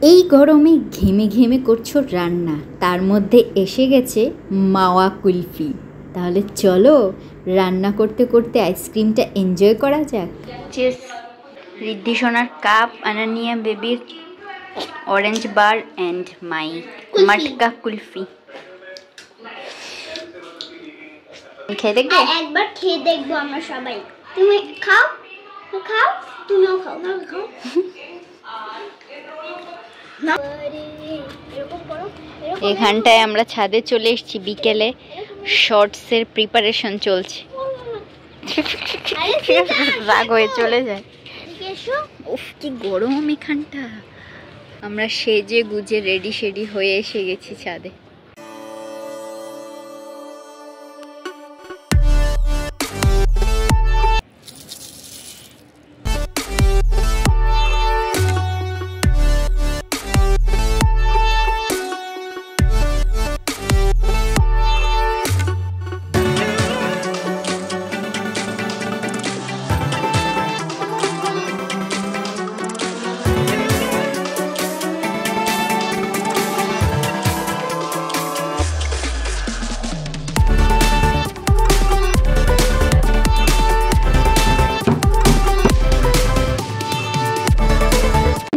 এই গরমে ঘেমে ঘেমে করছো রান্না, তার মধ্যে এসে গেছে মাওয়া কুলফি। তাহলে চলো রান্না করতে করতে আইসক্রিমটা এনজয় করা যাক। রিদ্ধি সোনার কাপ, আনানিয়া বেবির অরেঞ্জ বার অ্যান্ড মাই মাটকা কুলফি। খেয়ে দেখবে? একবার খেয়ে দেখবো আমরা সবাই। তুমি খাও, খাও, তুমিও খাও, খাও। এখানটায় আমরা ছাদে চলে এসেছি, বিকেলে শর্টসের প্রিপারেশন চলছে। রাগ হয়ে চলে যায়। উফ কি গরম এখানটা। আমরা সেজে গুজে রেডি শেডি হয়ে এসে গেছি ছাদে।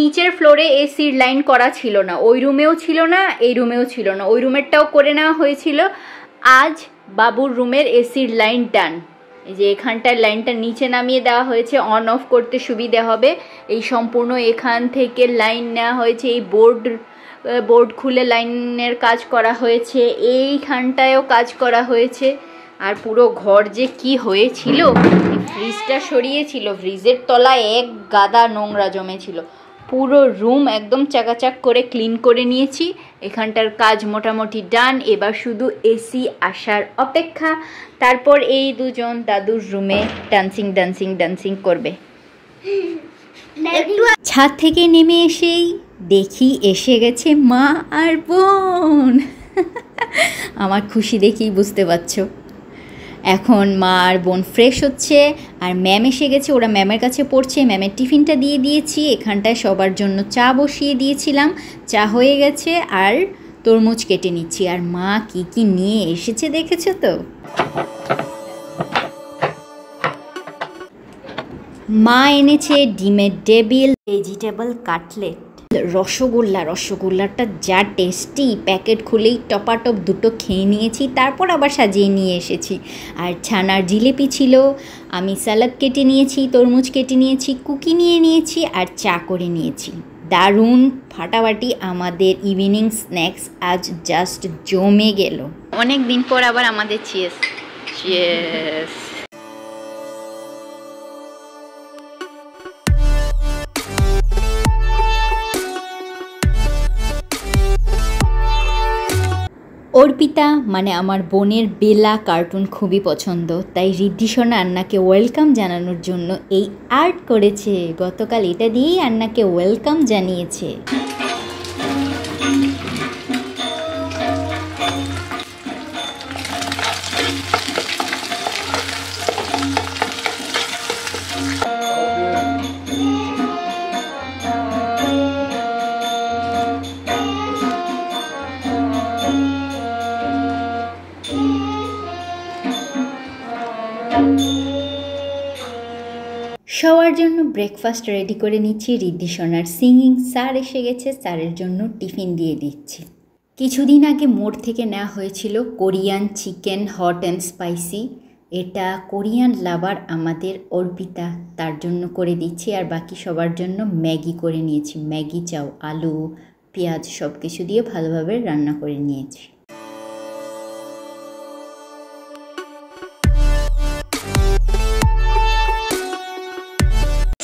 নিচের ফ্লোরে এসির লাইন করা ছিল না, ওই রুমেও ছিল না, এই রুমেও ছিল না। ওই রুমেরটাও করে নেওয়া হয়েছিল। আজ বাবুর রুমের এসির লাইন ডান। এই যে এখানটার লাইনটা নিচে নামিয়ে দেওয়া হয়েছে, অন অফ করতে সুবিধা হবে। এই সম্পূর্ণ এখান থেকে লাইন নেওয়া হয়েছে। এই বোর্ড খুলে লাইনের কাজ করা হয়েছে, এইখানটায়ও কাজ করা হয়েছে। আর পুরো ঘর যে কি হয়েছিল, ফ্রিজটা সরিয়েছিল, ফ্রিজের তলায় এক গাদা নোংরা জমেছিল। পুরো রুম একদম চাকাচাক করে ক্লিন করে নিয়েছি। এখানটার কাজ মোটামুটি ডান, এবার শুধু এসি আসার অপেক্ষা। তারপর এই দুজন দাদুর রুমে ডান্সিং করবে। ছাদ থেকে নেমে এসেই দেখি এসে গেছে মা আর বোন। আমার খুশি দেখেই বুঝতে পারছো। এখন মা আর বোন ফ্রেশ হচ্ছে, আর ম্যাম এসে গেছে, ওরা ম্যামের কাছে পড়ছে। ম্যামের টিফিনটা দিয়ে দিয়েছি, এখানটায় সবার জন্য চা বসিয়ে দিয়েছিলাম, চা হয়ে গেছে। আর তরমুজ কেটে নিচ্ছি। আর মা কি কি নিয়ে এসেছে দেখেছো তো? মা এনেছে ডিমের ডেবিল, ভেজিটেবল কাটলেট, রসগোল্লাটা যা টেস্টি, প্যাকেট খুলেই টপাটপ দুটো খেয়ে নিয়েছি, তারপর আবার সাজিয়ে নিয়ে এসেছি। আর ছানার জিলিপি ছিল, আমি স্যালাড কেটে নিয়েছি, তরমুজ কেটে নিয়েছি, কুকি নিয়ে নিয়েছি, আর চা করে নিয়েছি। দারুণ ফাটাফাটি আমাদের ইভিনিং স্ন্যাক্স আজ জাস্ট জমে গেল। অনেক দিন পর আবার আমাদের চিয়েস। অর্পিতা মানে আমার বোনের বেলা কার্টুন খুবই পছন্দ, তাই রিদ্ধি সোনা আন্নাকে ওয়েলকাম জানানোর জন্য এই আর্ট করেছে। গতকাল এটা দিয়েই আন্নাকে ওয়েলকাম জানিয়েছে। সবার জন্য ব্রেকফাস্ট রেডি করে নিচ্ছি। রিদ্ধি সোনার সিঙ্গিং স্যার এসে গেছে, স্যারের জন্য টিফিন দিয়ে দিচ্ছি। কিছুদিন আগে মোড় থেকে নেওয়া হয়েছিল Korean chicken hot and spicy. এটা কোরিয়ান লাভার আমাদের অর্পিতা, তার জন্য করে দিচ্ছি। আর বাকি সবার জন্য ম্যাগি করে নিয়েছি। ম্যাগি চাও, আলু পেঁয়াজ সব কিছু দিয়ে ভালোভাবে রান্না করে নিয়েছি।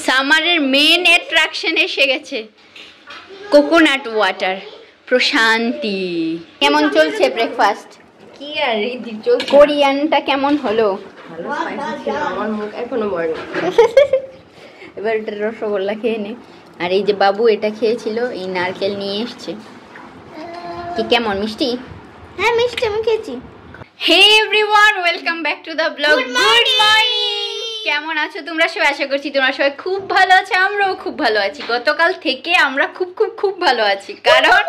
সামারের মেন অ্যাট্রাকশন এসে গেছে, কোকোনাট ওয়াটার। প্রশান্তি। কেমন চলছে ব্রেকফাস্ট? কি আর রিদ্ধি চলছে। কোরিয়ানটা কেমন হলো? ভালো স্পাইসি ছিল, আমার মুখ এখনো মরে। এবার এটা রসগোল্লা খেয়ে নে। আর এই যে বাবু এটা খেয়েছিল, এই নারকেল নিয়ে এসছে। কি কেমন মিষ্টি? হ্যাঁ মিষ্টি, আমি খেয়েছি। Hey everyone, welcome back to the blog. Good morning. কেমন আছো তোমরা সবাই? আশা করছি তোমরা সবাই খুব ভালো আছো, আমরাও খুব ভালো আছি। গতকাল থেকে আমরা খুব খুব খুব ভালো আছি, কারণ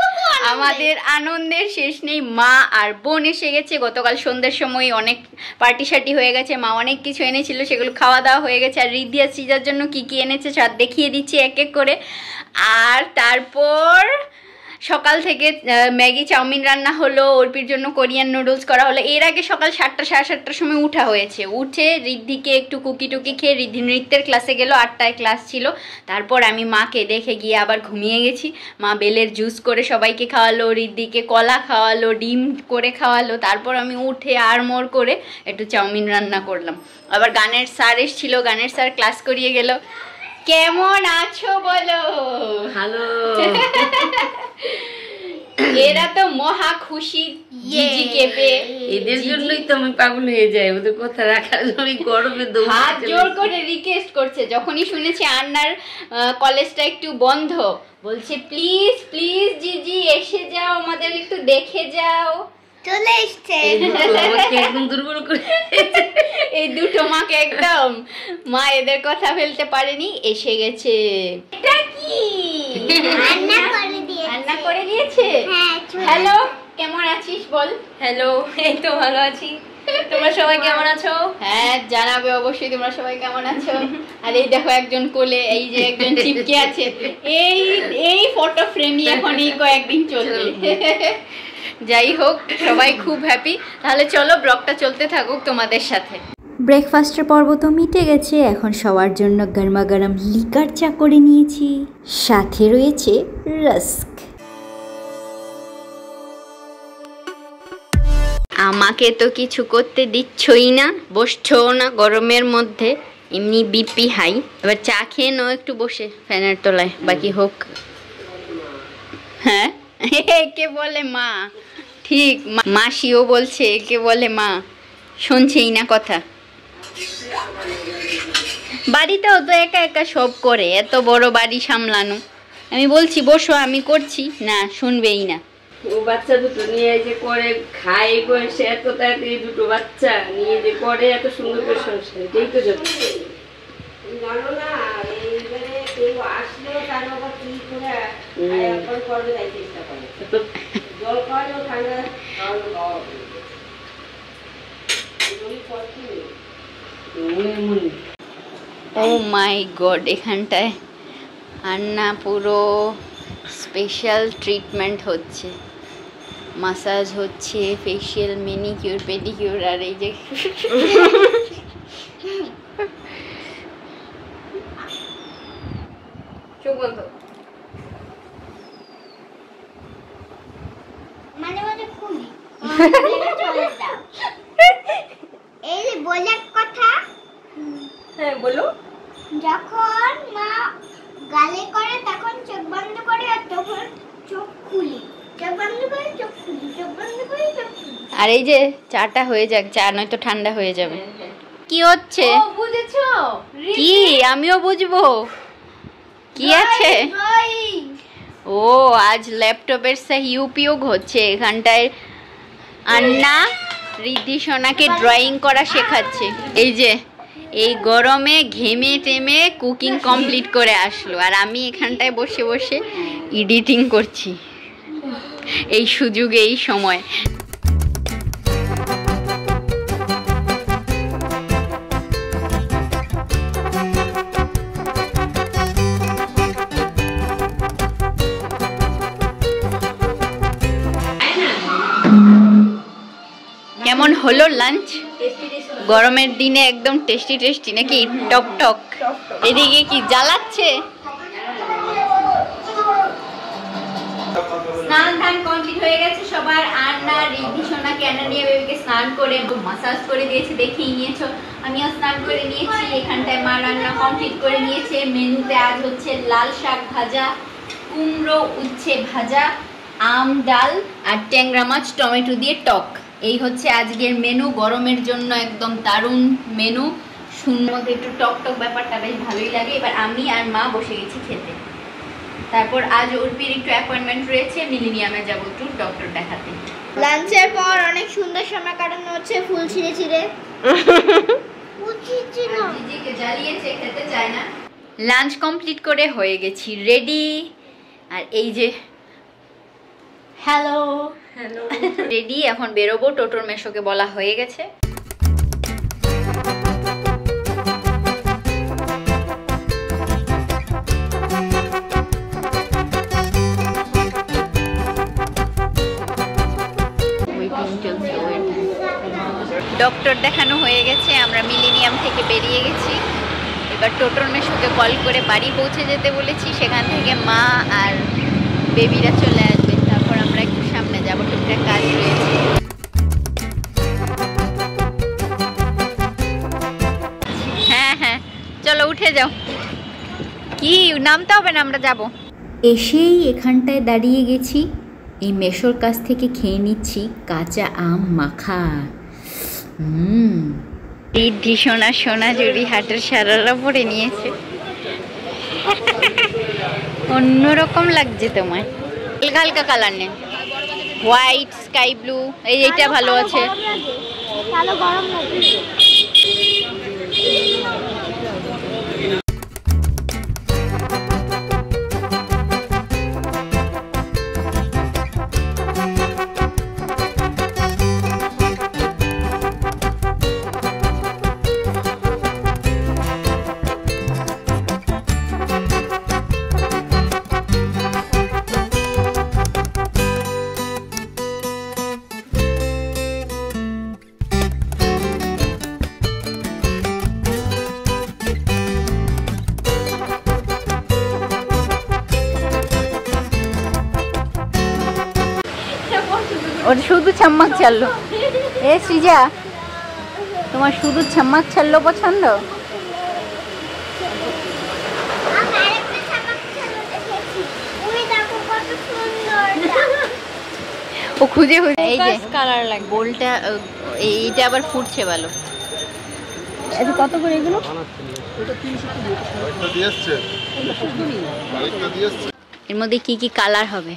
আমাদের আনন্দের শেষ নেই। মা আর বোন এসে গেছে। গতকাল সন্ধ্যের সময় অনেক পার্টি শার্টি হয়ে গেছে, মা অনেক কিছু এনেছিল, সেগুলো খাওয়া দাওয়া হয়ে গেছে। আর রিদ্ধি আর সৃজার জন্য কি কি এনেছে সব দেখিয়ে দিচ্ছি এক এক করে। আর তারপর সকাল থেকে ম্যাগি চাউমিন রান্না হলো, অর্পির জন্য কোরিয়ান নুডলস করা হলো। এর আগে সকাল 7টা সাড়ে 7টার সময় উঠা হয়েছে। উঠে রিদ্ধিকে একটু কুকি টুকি খেয়ে রিদ্ধি নৃত্যের ক্লাসে গেল, 8টায় ক্লাস ছিল। তারপর আমি মাকে দেখে গিয়ে আবার ঘুমিয়ে গেছি। মা বেলের জুস করে সবাইকে খাওয়ালো, রিদ্ধিকে কলা খাওয়ালো, ডিম করে খাওয়ালো। তারপর আমি উঠে আড়মোড় করে একটু চাউমিন রান্না করলাম। আবার গানের স্যার এসেছিল, গানের স্যার ক্লাস করিয়ে গেল। কেমন আছো বলো? হ্যালো। এরা তো মহা খুশি জিজিকে পেয়ে। এদের জন্যই তো আমি পাগল হয়ে যাই, ওদের কথা রাখার জন্য গরমে হাত জোর করে রিকোয়েস্ট করছে। যখনই শুনেছি আন্নার কলেজটা একটু বন্ধ, বলছে প্লিজ প্লিজ জিজি এসে যাও, আমাদের একটু দেখে যাও। চলে এসছে। একদম দুর্বল করে এই দুটো মাকে একদম, মা এদের কথা ফেলতে পারেনি, এসে গেছে। এটা কি রান্না করে দিয়েছে। রান্না করে দিয়েছে? হ্যাঁ। হ্যালো, কেমন আছিস বল? হ্যালো, এই তো ভালো আছি। তোমরা সবাই কেমন আছো? হ্যাঁ জানাবে অবশ্যই তোমরা সবাই কেমন আছো। আর এই দেখো একজন কোলে, এই যে একজন চিপকে আছে। এই ফটো ফ্রেমই এখন এই কয়েকদিন চলবে। যাই হোক, সবাই খুব হ্যাপি। তাহলে চলো ব্লগটা চলতে থাকুক তোমাদের সাথে। ব্রেকফাস্টের পর্ব তো মিটে গেছে, এখন সবার জন্য গরমা গরম লিকার চা করে নিয়েছি, সাথে রয়েছে রাস্ক। আমাকে তো কিছু করতে দিচ্ছই না, বসছও না গরমের মধ্যে, এমনি বিপি হাই। এবার চা খেয়ে নাও একটু বসে ফ্যানের তলায়, বাকি হোক। হ্যাঁ কে বলে মা, ঠিক মাসিও বলছে কে বলে মা, শুনছেই না কথা। বাড়িতেও তো একা একা সব করে, এত বড় বাড়ি সামলানো। আমি বলছি বসো, আমি করছি না, শুনবেই না। ও বাচ্চা দুটো নিয়ে যে করে খায় বয়সে, এত তাড়াতাড়ি দুটো বাচ্চা নিয়ে যে করে এত সুন্দর করে সংসার, এটাই তো যত। জানো না এইবারে কেউ আসলেও তার বাবা কি করে এখন করবে তাই চেষ্টা করে। জল খাওয়ানো, ঠান্ডা ও মাই গড, এখানটায় আন্না পুরো স্পেশাল ট্রিটমেন্ট হচ্ছে, মাসাজ হচ্ছে, ফেশিয়াল, মেনিকিউর, পেডিকিউর। আর এই যে চোখ বন্ধ। মাঝে মাঝে খুলি। চলে যাও। এই যে বলার কথা, হ্যাঁ বলো। যখন মা গালে করে তখন চোখ বন্ধ করে, আর তখন চোখ খুলি। চোখ বন্ধ করে চোখ খুলি, চোখ বন্ধ করে চোখ খুলি। আর এই যে চাটা হয়ে যাক, চা নয়তো ঠান্ডা হয়ে যাবে। কি হচ্ছে? বুঝেছো? কি আমিও বুঝবো কি আছে। ও আজ ল্যাপটপের সহি উপয়োগ হচ্ছে। এখানটায় আন্না রিদ্ধি সোনাকে ড্রয়িং করা শেখাচ্ছে। এই যে এই গরমে ঘেমে টেমে কুকিং কমপ্লিট করে আসলো, আর আমি এখানটায় বসে বসে এডিটিং করছি এই সুযোগে, এই সময়। কেমন হলো লাঞ্চ? গরমের দিনে একদম টেস্টি টেস্টি নাকি? টক টক। এদিকে কি জ্বালাচ্ছে? স্নান ধান কমপ্লিট হয়ে গেছে সবার। আন্না রিদ্ধি সোনাকে নিয়ে বেবিকে স্নান করে মাসাজ করে দিয়েছে, দেখেই নিয়েছো। আমিও স্নান করে নিয়েছি। এখানটায় মা রান্না কমপ্লিট করে নিয়েছে। মেনুতে আজ হচ্ছে লাল শাক ভাজা, কুমড়ো উচ্ছে ভাজা, আম ডাল আর ট্যাংরা মাছ টমেটো দিয়ে টক। এই হচ্ছে আজকের মেনু। গরমের জন্য একদম দারুণ মেনু। শূন্য মধ্যে একটু টক টক ব্যাপারটা বেশ ভালোই লাগে। এবার আমি আর মা বসে গেছি খেতে। তারপর আজ অর্পির একটু অ্যাপয়েন্টমেন্ট রয়েছে, মিলিনিয়ামে যাবো একটু ডক্টর দেখাতে। লাঞ্চের পর অনেক সুন্দর সময় কাটানো হচ্ছে ফুল ছিঁড়ে ছিঁড়ে। বুঝিছি না। জিজিকে জ্বালিয়েছে, খেতে চায় না। লাঞ্চ কমপ্লিট করে হয়ে গেছি রেডি। আর এই যে হ্যালো হ্যালো রেডি, এখন বেরোবো। টোটোর মেশোকে বলা হয়ে গেছে। ডক্টর দেখানো হয়ে গেছে, আমরা মিলেনিয়াম থেকে বেরিয়ে গেছি। এবার টোটোর মেশোকে কল করে বাড়ি পৌঁছে যেতে বলেছি। সেখান থেকে মা আর বেবিরা চলে আসবে, তারপর আমরা একটু সামনে যাবো, টুকটাক কাজ রয়েছে। হ্যাঁ হ্যাঁ চলো উঠে যাও। কি নামতে হবে না, আমরা যাব। এসেই এখানটায় দাঁড়িয়ে গেছি, এই মেশোর কাছ থেকে খেয়ে নিচ্ছি কাঁচা আম মাখা। রিদ্ধি সোনা সোনাঝুরি হাটের সারারা পরে নিয়েছে। অন্যরকম লাগছে তোমার। হালকা হালকা কালার নেই, হোয়াইট স্কাই ব্লু, এইটা ভালো আছে। কালো গরম লাগে। ওর শুধু ছাম্মাক ছাড়লো। এ সৃজা, তোমার শুধু ছাম্মাক ছাড়লো পছন্দ? আমি আরেকটা চামচ খেলো দেখেছি। ওই দেখো কত সুন্দর। ও খুঁজে খুঁজে এই যে কালার লাগবে। বোলটা, এইটা আবার ফুটছে ভালো। এটা কত করে এগুলো? এর মধ্যে কি কি কালার হবে?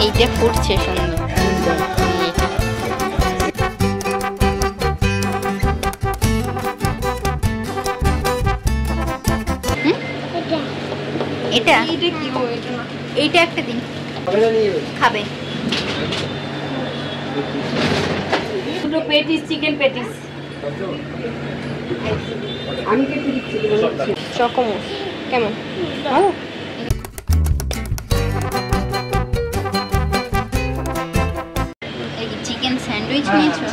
এইটা ফুটছে সুন্দর। এটা এটা কি গো? এটা না। এইটা একটা দিন খাবে। দুটো পেটিস, চিকেন পেটিস। আমি কেটে দিচ্ছি। চকোমোস কেমন? ভালো। এই চিকেন স্যান্ডউইচ নিয়েছো?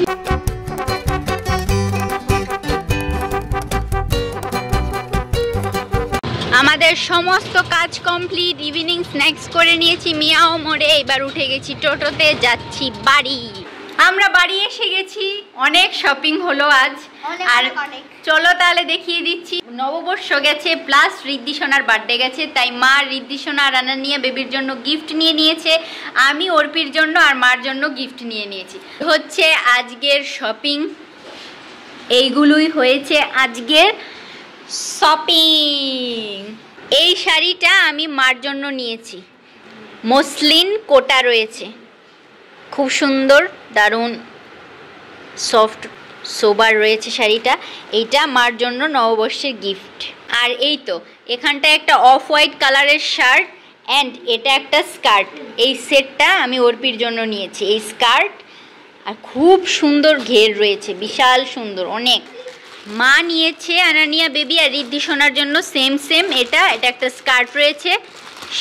আমাদের সমস্ত কাজ কমপ্লিট। ইভিনিং স্ন্যাক্স করে নিয়েছি মিয়াও মোড়ে। এবার উঠে গেছি টোটোতে, যাচ্ছি বাড়ি। আমরা বাড়ি এসে গেছি, অনেক শপিং হলো আজ। অনেক, আর অনেক। চলো তাহলে দেখিয়ে দিচ্ছি। নববর্ষ গেছে প্লাস রিদ্ধি সোনার বার্থডে গেছে, তাই মা রিদ্ধি সোনা আর আনানিয়া বেবির জন্য গিফট নিয়ে নিয়েছে। আমি অর্পির জন্য আর মার জন্য গিফট নিয়ে নিয়েছি। হচ্ছে আজকের শপিং, এইগুলোই হয়েছে আজকের শপিং। এই শাড়িটা আমি মার জন্য নিয়েছি, মসলিন কোটা রয়েছে, খুব সুন্দর, দারুণ সফট সোবার রয়েছে শাড়িটা। এইটা মার জন্য নববর্ষের গিফট। আর এই তো এখানটা একটা অফ হোয়াইট কালারের শার্ট অ্যান্ড এটা একটা স্কার্ট। এই সেটটা আমি অর্পির জন্য নিয়েছি, এই স্কার্ট। আর খুব সুন্দর ঘের রয়েছে, বিশাল সুন্দর অনেক। মা নিয়েছে আনানিয়া বেবি আর রিদ্ধি সোনার জন্য সেম সেম এটা একটা স্কার্ট রয়েছে,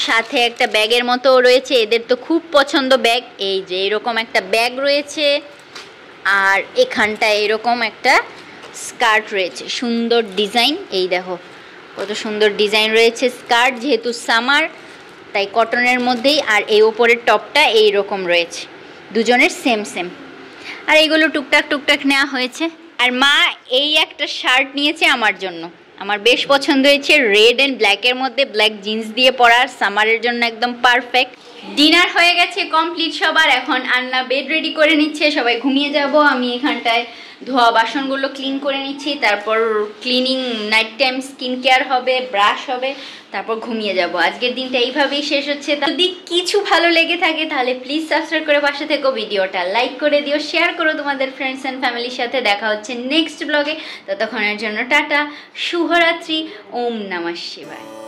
সাথে একটা ব্যাগের মতো রয়েছে। এদের তো খুব পছন্দ ব্যাগ। এই যে এরকম একটা ব্যাগ রয়েছে, আর এখানটায় এরকম একটা স্কার্ট রয়েছে, সুন্দর ডিজাইন। এই দেখো কত সুন্দর ডিজাইন রয়েছে স্কার্ট, যেহেতু সামার তাই কটনের মধ্যেই, আর এই ওপরের টপটা এইরকম রয়েছে, দুজনের সেম সেম। আর এইগুলো টুকটাক টুকটাক নেওয়া হয়েছে। আর মা এই একটা শার্ট নিয়েছে আমার জন্য, আমার বেশ পছন্দ হয়েছে, রেড অ্যান্ড ব্ল্যাকের মধ্যে, ব্ল্যাক জিন্স দিয়ে পরার, সামারের জন্য একদম পারফেক্ট। ডিনার হয়ে গেছে কমপ্লিট সবার, এখন আন্না বেড রেডি করে নিচ্ছে, সবাই ঘুমিয়ে যাব। আমি এখানটায় ধোয়া বাসনগুলো ক্লিন করে নিচ্ছি, তারপর cleaning, night time skin care হবে, ব্রাশ হবে, তারপর ঘুমিয়ে যাব। আজকের দিনটা এইভাবেই শেষ হচ্ছে। যদি কিছু ভালো লেগে থাকে তাহলে প্লিজ সাবস্ক্রাইব করে পাশে থেকো, ভিডিওটা লাইক করে দিও, শেয়ার করো তোমাদের ফ্রেন্ডস অ্যান্ড ফ্যামিলির সাথে। দেখা হচ্ছে নেক্সট ব্লগে, ততক্ষণের জন্য টাটা, শুভরাত্রি, ওম নমঃ শিবায়।